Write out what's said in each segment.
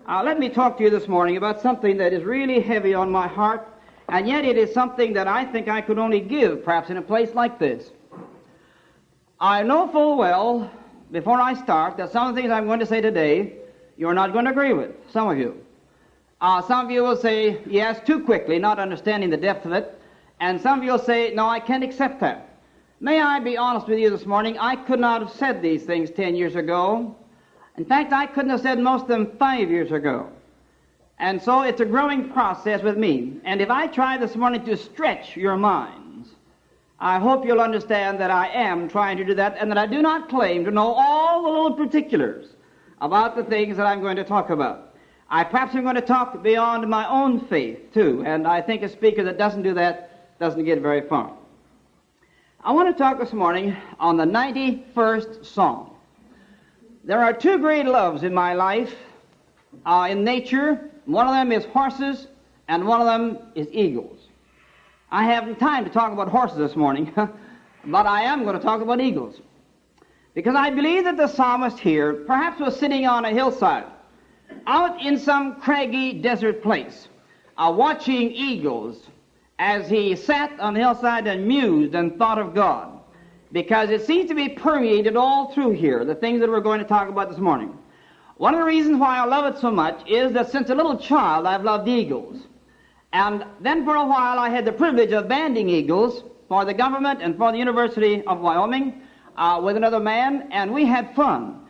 Let me talk to you this morning about something that is really heavy on my heart, and yet it is something that I think I could only give, perhaps in a place like this. I know full well, before I start, that some of the things I'm going to say today, you're not going to agree with, some of you. Some of you will say, yes, too quickly, not understanding the depth of it, and some of you will say, no, I can't accept that. May I be honest with you this morning, I could not have said these things 10 years ago. In fact, I couldn't have said most of them 5 years ago. And so it's a growing process with me. And if I try this morning to stretch your minds, I hope you'll understand that I am trying to do that, and that I do not claim to know all the little particulars about the things that I'm going to talk about. I perhaps am going to talk beyond my own faith, too, and I think a speaker that doesn't do that doesn't get very far. I want to talk this morning on the 91st Psalm. There are two great loves in my life, in nature. One of them is horses, and one of them is eagles. I haven't time to talk about horses this morning, but I am going to talk about eagles. Because I believe that the psalmist here perhaps was sitting on a hillside, out in some craggy desert place, watching eagles as he sat on the hillside and mused and thought of God. Because it seems to be permeated all through here, the things that we're going to talk about this morning. One of the reasons why I love it so much is that since a little child I've loved eagles. And then for a while I had the privilege of banding eagles for the government and for the University of Wyoming with another man, and we had fun.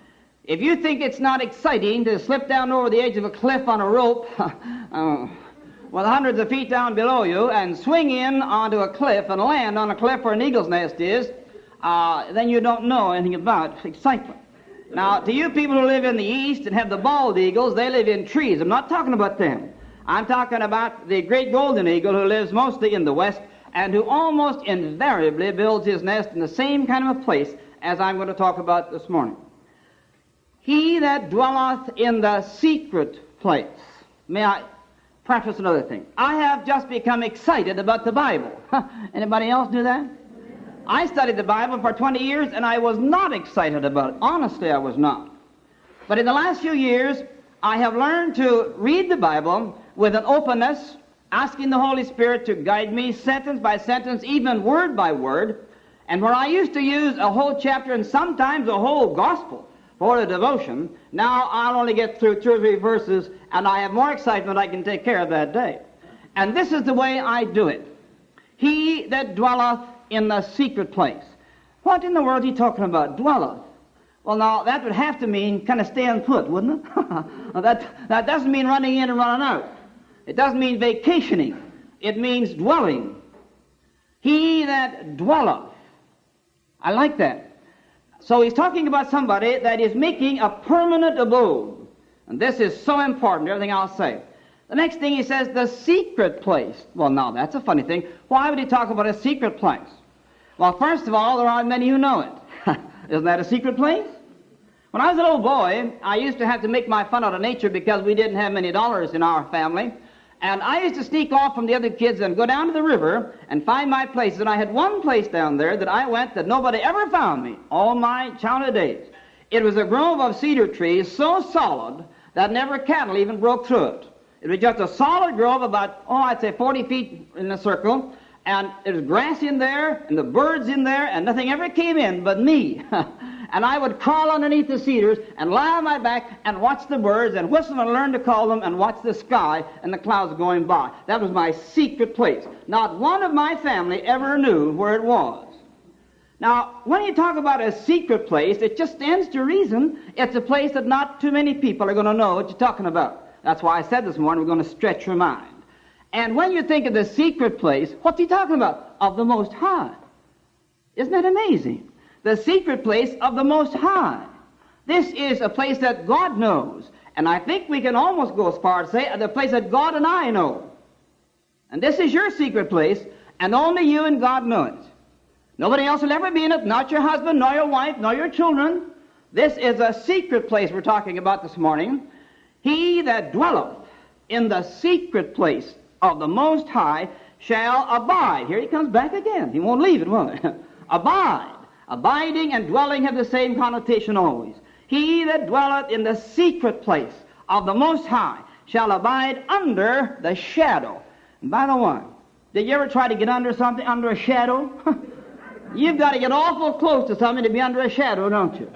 If you think it's not exciting to slip down over the edge of a cliff on a rope with hundreds of feet down below you and swing in onto a cliff and land on a cliff where an eagle's nest is, then you don't know anything about excitement. Now, to you people who live in the east and have the bald eagles, they live in trees. I'm not talking about them. I'm talking about the great golden eagle who lives mostly in the west and who almost invariably builds his nest in the same kind of a place as I'm going to talk about this morning. He that dwelleth in the secret place. May I preface another thing? I have just become excited about the Bible. Anybody else do that? I studied the Bible for 20 years, and I was not excited about it. Honestly, I was not. But in the last few years, I have learned to read the Bible with an openness, asking the Holy Spirit to guide me sentence by sentence, even word by word. And where I used to use a whole chapter and sometimes a whole gospel for a devotion, now I'll only get through 2 or 3 verses, and I have more excitement I can take care of that day. And this is the way I do it. He that dwelleth in the secret place. What in the world is he talking about? Dwelleth. Well, now, that would have to mean kind of staying put, wouldn't it? that doesn't mean running in and running out. It doesn't mean vacationing. It means dwelling. He that dwelleth. I like that. So he's talking about somebody that is making a permanent abode. And this is so important, everything I'll say. The next thing he says, the secret place. Well, now, that's a funny thing. Why would he talk about a secret place? Well, first of all, there aren't many who know it. Isn't that a secret place? When I was a little boy, I used to have to make my fun out of nature because we didn't have many dollars in our family. And I used to sneak off from the other kids and go down to the river and find my places. And I had one place down there that I went that nobody ever found me all my childhood days. It was a grove of cedar trees so solid that never cattle even broke through it. It was just a solid grove about, I'd say 40 feet in a circle. And there was grass in there, and the birds in there, and nothing ever came in but me. And I would crawl underneath the cedars and lie on my back and watch the birds and whistle and learn to call them and watch the sky and the clouds going by. That was my secret place. Not one of my family ever knew where it was. Now, when you talk about a secret place, it just stands to reason it's a place that not too many people are going to know what you're talking about. That's why I said this morning we're going to stretch your mind. And when you think of the secret place, what's he talking about? Of the Most High. Isn't that amazing? The secret place of the Most High. This is a place that God knows. And I think we can almost go as far as to say the place that God and I know. And this is your secret place, and only you and God know it. Nobody else will ever be in it, not your husband, nor your wife, nor your children. This is a secret place we're talking about this morning. He that dwelleth in the secret place of the Most High shall abide. Here he comes back again. He won't leave it, will he? Abide. Abiding and dwelling have the same connotation always. He that dwelleth in the secret place of the Most High shall abide under the shadow. And by the way, did you ever try to get under something, under a shadow? You've got to get awful close to something to be under a shadow, don't you?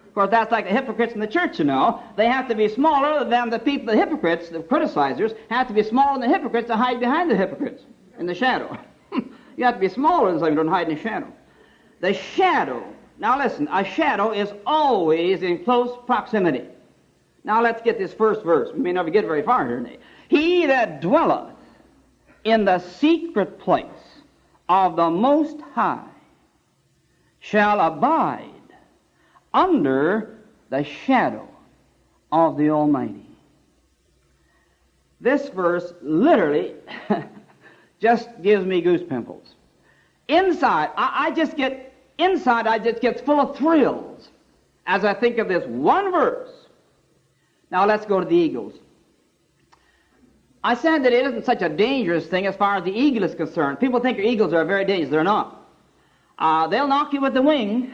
Of course, that's like the hypocrites in the church, you know. They have to be smaller than the people, the hypocrites, the criticizers, have to be smaller than the hypocrites to hide behind the hypocrites in the shadow. You have to be smaller than something to hide in the shadow. The shadow, now listen, a shadow is always in close proximity. Now let's get this first verse. We may never get very far here today. He that dwelleth in the secret place of the Most High shall abide under the shadow of the Almighty. This verse literally just gives me goose pimples. Inside, I just get full of thrills as I think of this one verse. Now let's go to the eagles. I said that it isn't such a dangerous thing as far as the eagle is concerned. People think eagles are very dangerous. They're not. They'll knock you with the wing,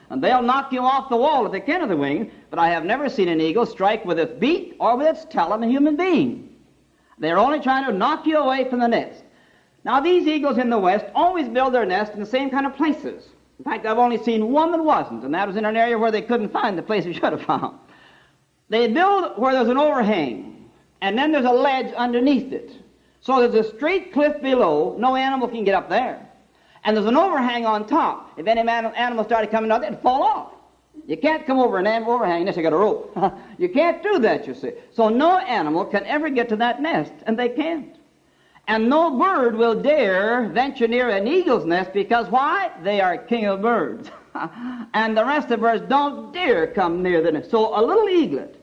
and they'll knock you off the wall if they can with the wing, but I have never seen an eagle strike with its beak or with its talon a human being. They're only trying to knock you away from the nest. Now, these eagles in the West always build their nest in the same kind of places. In fact, I've only seen one that wasn't, and that was in an area where they couldn't find the place they should have found. They build where there's an overhang, and then there's a ledge underneath it. So there's a straight cliff below. No animal can get up there. And there's an overhang on top. If any animal started coming out, they'd fall off. You can't come over an overhang unless you got a rope. You can't do that, you see. So no animal can ever get to that nest, and they can't. And no bird will dare venture near an eagle's nest because why? They are king of birds. And the rest of the birds don't dare come near the nest. So a little eaglet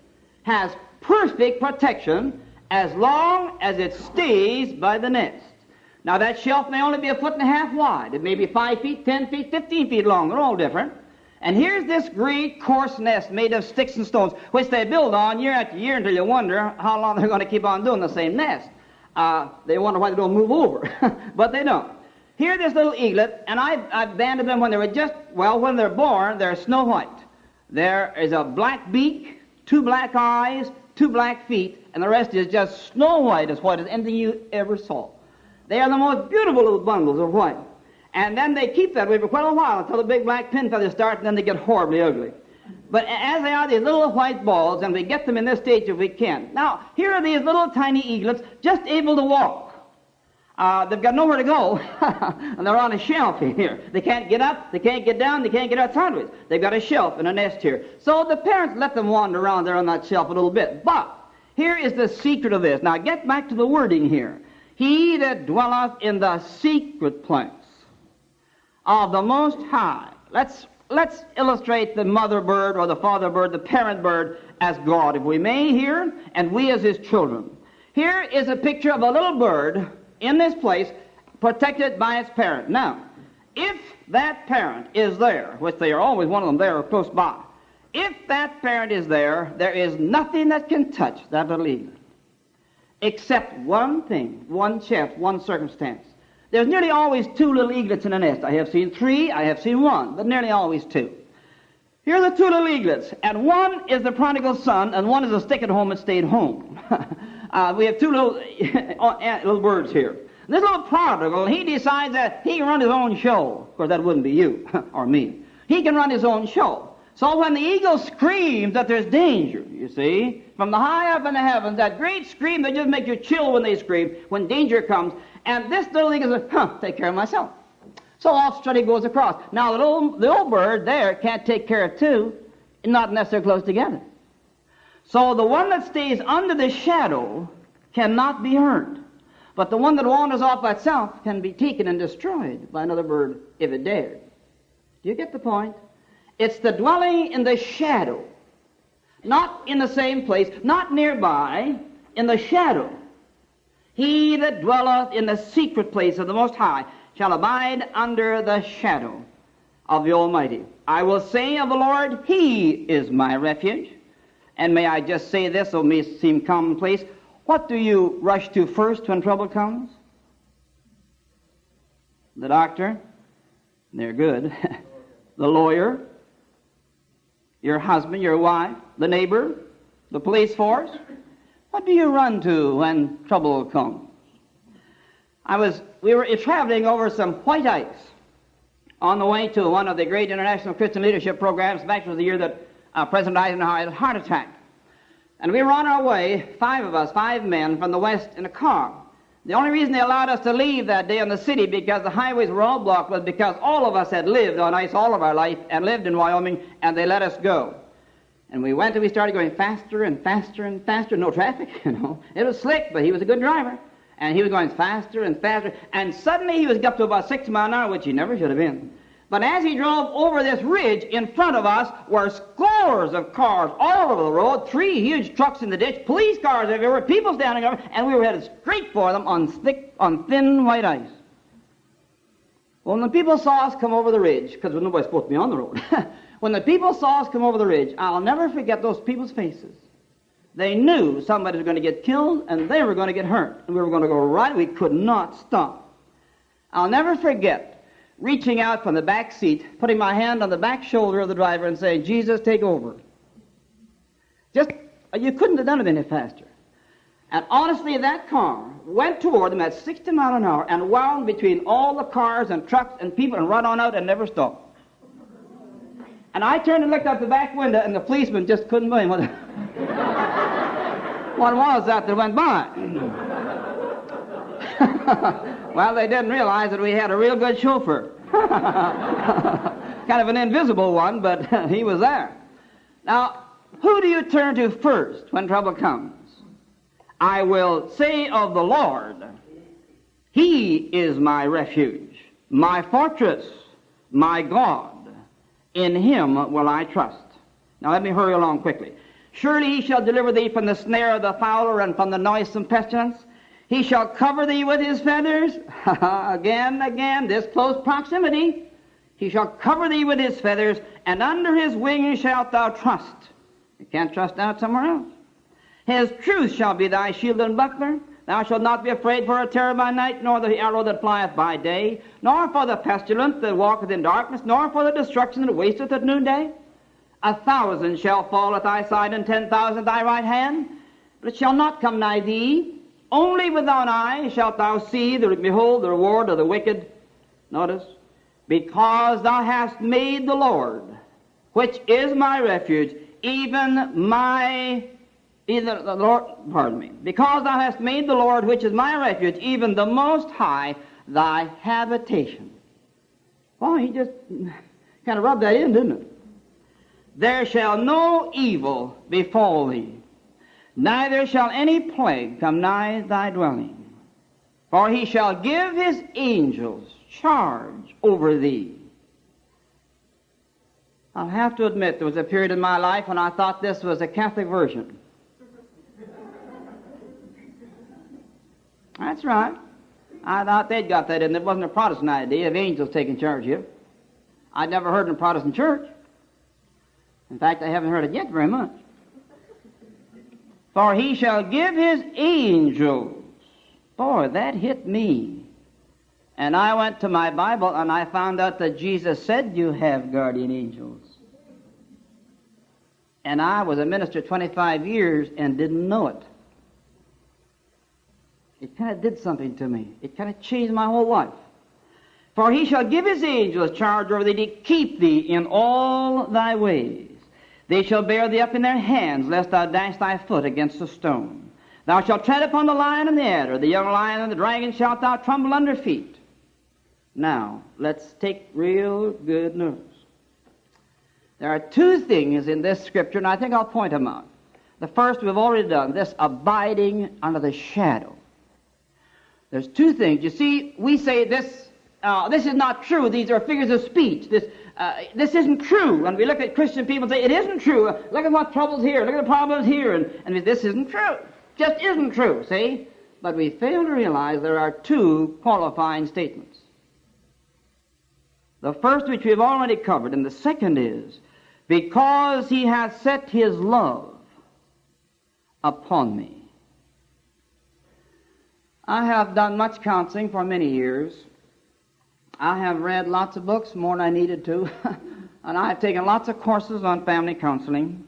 has perfect protection as long as it stays by the nest. Now that shelf may only be 1.5 feet wide. It may be 5 feet, 10 feet, 15 feet long. They're all different. And here's this great coarse nest made of sticks and stones, which they build on year after year until you wonder how long they're going to keep on doing the same nest. They wonder why they don't move over, but they don't. Here this little eaglet, and I've banded them when they were when they're born, they're snow white. There is a black beak, 2 black eyes, 2 black feet, and the rest is just snow white as anything you ever saw. They are the most beautiful little bundles of white. And then they keep that way for quite a while until the big black pin feathers start, and then they get horribly ugly. But as they are these little white balls, and we get them in this stage if we can. Now, here are these little tiny eaglets just able to walk. They've got nowhere to go, and they're on a shelf here. They can't get up, they can't get down, they can't get out sideways. They've got a shelf and a nest here. So the parents let them wander around there on that shelf a little bit. But here is the secret of this. Now, get back to the wording here. He that dwelleth in the secret place of the Most High. Let's illustrate the mother bird or the father bird, the parent bird, as God, if we may here, and we as his children. Here is a picture of a little bird in this place, protected by its parent. Now, if that parent is there, which they are always one of them there or close by, if that parent is there, there is nothing that can touch that little eagle, except one thing, one chance, one circumstance. There's nearly always 2 little eaglets in a nest. I have seen 3, I have seen 1, but nearly always 2. Here are the 2 little eaglets, and one is the prodigal son, and one is a stick-at-home that stayed home. We have 2 little birds here. This little prodigal, he decides that he can run his own show. Of course, that wouldn't be you or me. He can run his own show. So when the eagle screams that there's danger, you see, from the high up in the heavens, that great scream that just makes you chill when they scream, when danger comes, and this little eagle says, take care of myself. So off strut he goes across. Now the old bird there can't take care of 2, not unless they're close together. So the one that stays under the shadow cannot be hurt. But the one that wanders off by itself can be taken and destroyed by another bird if it dared. Do you get the point? It's the dwelling in the shadow, not in the same place, not nearby, in the shadow. He that dwelleth in the secret place of the Most High shall abide under the shadow of the Almighty. I will say of the Lord, He is my refuge. And may I just say this, though it may seem commonplace, what do you rush to first when trouble comes? The doctor? They're good. The lawyer? Your husband, your wife? The neighbor? The police force? What do you run to when trouble comes? We were traveling over some white ice on the way to one of the great international Christian leadership programs. Back was the year that President Eisenhower had a heart attack. And we were on our way, 5 of us, 5 men from the west in a car. The only reason they allowed us to leave that day in the city because the highways were all blocked was because all of us had lived on ice all of our life and lived in Wyoming, and they let us go. And we went and we started going faster and faster and faster. No traffic, you know. It was slick, but he was a good driver. And he was going faster and faster. And suddenly he was up to about 6 miles an hour, which he never should have been. But as he drove over this ridge, in front of us were scores of cars all over the road, 3 huge trucks in the ditch, police cars everywhere, people standing over, and we were headed straight for them on thin white ice. Well, when the people saw us come over the ridge, because nobody's supposed to be on the road, when the people saw us come over the ridge, I'll never forget those people's faces. They knew somebody was going to get killed, and they were going to get hurt, and we were going to go right. We could not stop. I'll never forget reaching out from the back seat, putting my hand on the back shoulder of the driver and saying, "Jesus, take over." You couldn't have done it any faster. And honestly, that car went toward them at 60 miles an hour and wound between all the cars and trucks and people and run on out and never stopped. And I turned and looked out the back window, and the policeman just couldn't believe what was that went by. Well, they didn't realize that we had a real good chauffeur. Kind of an invisible one, but he was there. Now, who do you turn to first when trouble comes? I will say of the Lord, He is my refuge, my fortress, my God. In Him will I trust. Now, let me hurry along quickly. Surely He shall deliver thee from the snare of the fowler and from the noisome pestilence. He shall cover thee with His feathers. Again, this close proximity. He shall cover thee with His feathers, and under His wings shalt thou trust. You can't trust out somewhere else. His truth shall be thy shield and buckler. Thou shalt not be afraid for a terror by night, nor the arrow that flieth by day, nor for the pestilence that walketh in darkness, nor for the destruction that wasteth at noonday. 1,000 shall fall at thy side, and 10,000 at thy right hand, but it shall not come nigh thee. Only with thine eyes shalt thou see, behold, the reward of the wicked. Notice, because thou hast made the Lord, which is my refuge, because thou hast made the Lord, which is my refuge, even the Most High, thy habitation. Well, he just kind of rubbed that in, didn't it? There shall no evil befall thee, neither shall any plague come nigh thy dwelling. For he shall give his angels charge over thee. I'll have to admit there was a period in my life when I thought this was a Catholic version. That's right. I thought they'd got that in. It wasn't a Protestant idea of angels taking charge of you. I'd never heard in a Protestant church. In fact, I haven't heard it yet very much. For he shall give his angels. Boy, that hit me. And I went to my Bible and I found out that Jesus said you have guardian angels. And I was a minister 25 years and didn't know it. It kind of did something to me. It kind of changed my whole life. For he shall give his angels charge over thee to keep thee in all thy ways. They shall bear thee up in their hands, lest thou dash thy foot against a stone. Thou shalt tread upon the lion and the adder, the young lion and the dragon shalt thou trample under feet. Now, let's take real good news. There are 2 things in this scripture, and I think I'll point them out. The first we've already done, this abiding under the shadow. There's 2 things. You see, we say this is not true. These are figures of speech. This isn't true. And we look at Christian people and say, it isn't true. Look at what trouble's here. Look at the problems here. And this isn't true. Just isn't true, see? But we fail to realize there are 2 qualifying statements. The first, which we've already covered, and the second is, because he hath set his love upon me. I have done much counseling for many years. I have read lots of books, more than I needed to, and I have taken lots of courses on family counseling.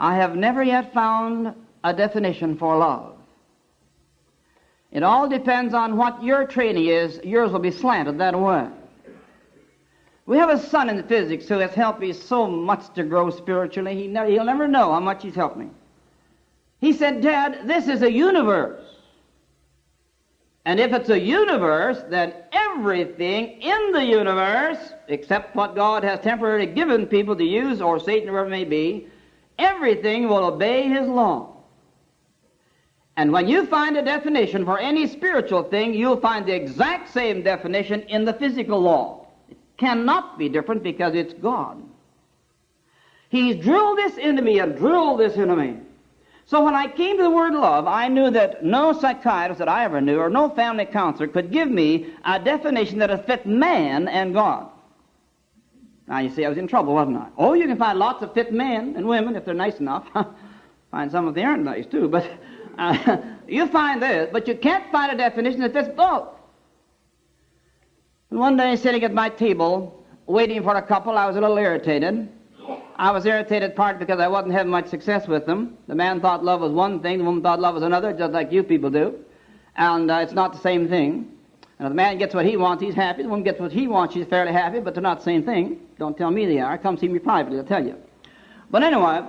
I have never yet found a definition for love. It all depends on what your training is. Yours will be slanted that way. We have a son in physics who has helped me so much to grow spiritually. He'll never know how much he's helped me. He said, Dad, this is a universe. And if it's a universe, then everything in the universe, except what God has temporarily given people to use, or Satan, or whoever it may be, everything will obey his law. And when you find a definition for any spiritual thing, you'll find the exact same definition in the physical law. It cannot be different because it's God. He's drilled this into me and drilled this into me. So when I came to the word love, I knew that no psychiatrist that I ever knew or no family counselor could give me a definition that would fit man and God. Now, you see, I was in trouble, wasn't I? Oh, you can find lots of fit men and women if they're nice enough. Find some of them aren't nice, too, but you find this, but you can't find a definition that fits both. And one day, sitting at my table, waiting for a couple, I was a little irritated. I was irritated partly because I wasn't having much success with them. The man thought love was one thing, the woman thought love was another, just like you people do. And it's not the same thing. And if the man gets what he wants, he's happy. The woman gets what he wants, she's fairly happy, but they're not the same thing. Don't tell me they are. Come see me privately, I'll tell you. But anyway,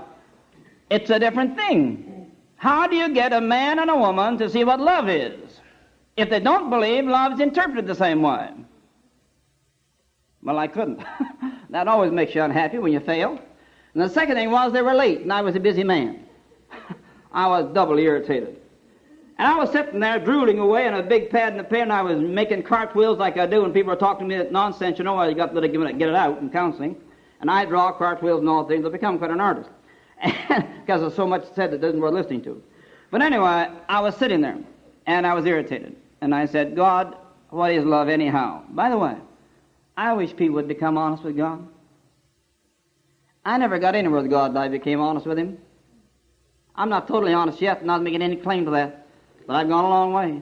it's a different thing. How do you get a man and a woman to see what love is? If they don't believe love is interpreted the same way. Well, I couldn't. That always makes you unhappy when you fail. And the second thing was they were late, and I was a busy man. I was doubly irritated. And I was sitting there drooling away on a big pad and a pen, and I was making cartwheels like I do when people are talking to me that nonsense. You know, you got to get it out in counseling. And I draw cartwheels and all things. I've become quite an artist. Because there's so much said that doesn't worth listening to. But anyway, I was sitting there, and I was irritated. And I said, God, what is love anyhow? By the way, I wish people would become honest with God. I never got anywhere with God until I became honest with him. I'm not totally honest yet, not making any claim to that, but I've gone a long way.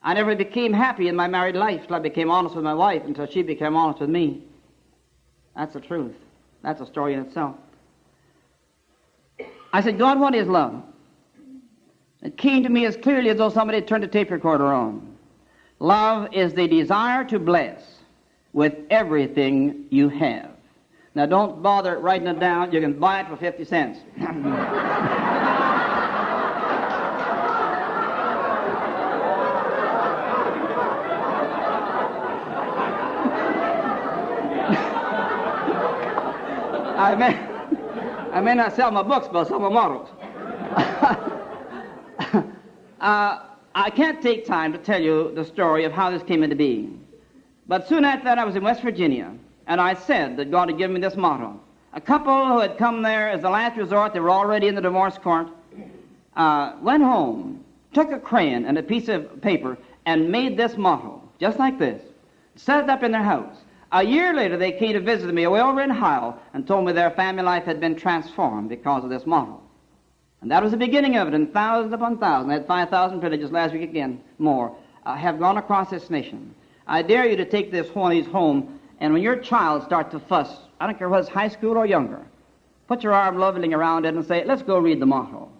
I never became happy in my married life until I became honest with my wife, until she became honest with me. That's the truth. That's a story in itself. I said, God, what is love? It came to me as clearly as though somebody had turned a tape recorder on. Love is the desire to bless with everything you have. Now, don't bother writing it down. You can buy it for 50 cents. I may not sell my books, but I'll sell my models. I can't take time to tell you the story of how this came into being. But soon after that, I was in West Virginia. And I said that God had given me this motto. A couple who had come there as the last resort, they were already in the divorce court, went home, took a crayon and a piece of paper, and made this motto, just like this, set it up in their house. A year later, they came to visit me away over in Ohio and told me their family life had been transformed because of this motto. And that was the beginning of it, and thousands upon thousands. I had 5,000 villages last week again, more, have gone across this nation. I dare you to take this one of these home. And when your child starts to fuss, I don't care whether it's high school or younger, put your arm lovingly around it and say, let's go read the motto.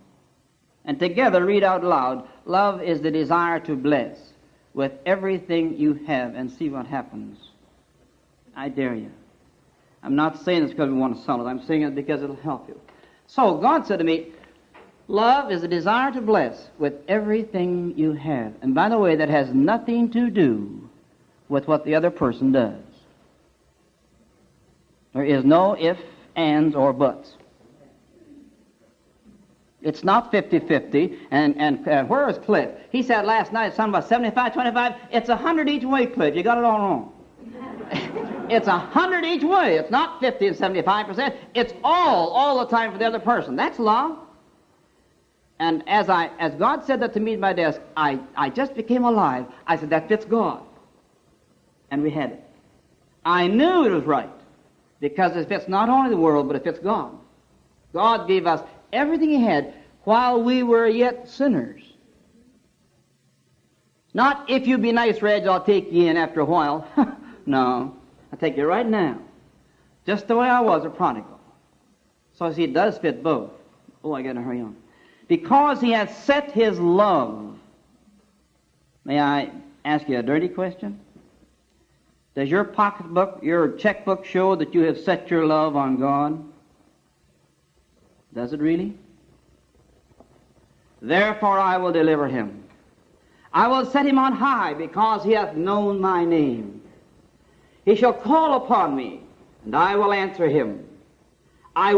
And together read out loud, love is the desire to bless with everything you have, and see what happens. I dare you. I'm not saying this because we want to sell it. I'm saying it because it'll help you. So God said to me, love is the desire to bless with everything you have. And by the way, that has nothing to do with what the other person does. There is no ifs, ands, or buts. It's not 50-50. And where is Cliff? He said last night something about 75-25. It's 100 each way, Cliff. You got it all wrong. It's 100 each way. It's not 50 and 75%. It's all the time for the other person. That's love. And as God said that to me at my desk, I just became alive. I said, that fits God. And we had it. I knew it was right. Because it fits not only the world, but it fits God. God gave us everything he had while we were yet sinners. Not, if you be nice, Reg, I'll take you in after a while. No, I'll take you right now. Just the way I was, a prodigal. So see, it does fit both. Oh, I got to hurry on. Because he has set his love. May I ask you a dirty question? Does your pocketbook, your checkbook show that you have set your love on God? Does it really? Therefore I will deliver him. I will set him on high because he hath known my name. He shall call upon me, and I will answer him. I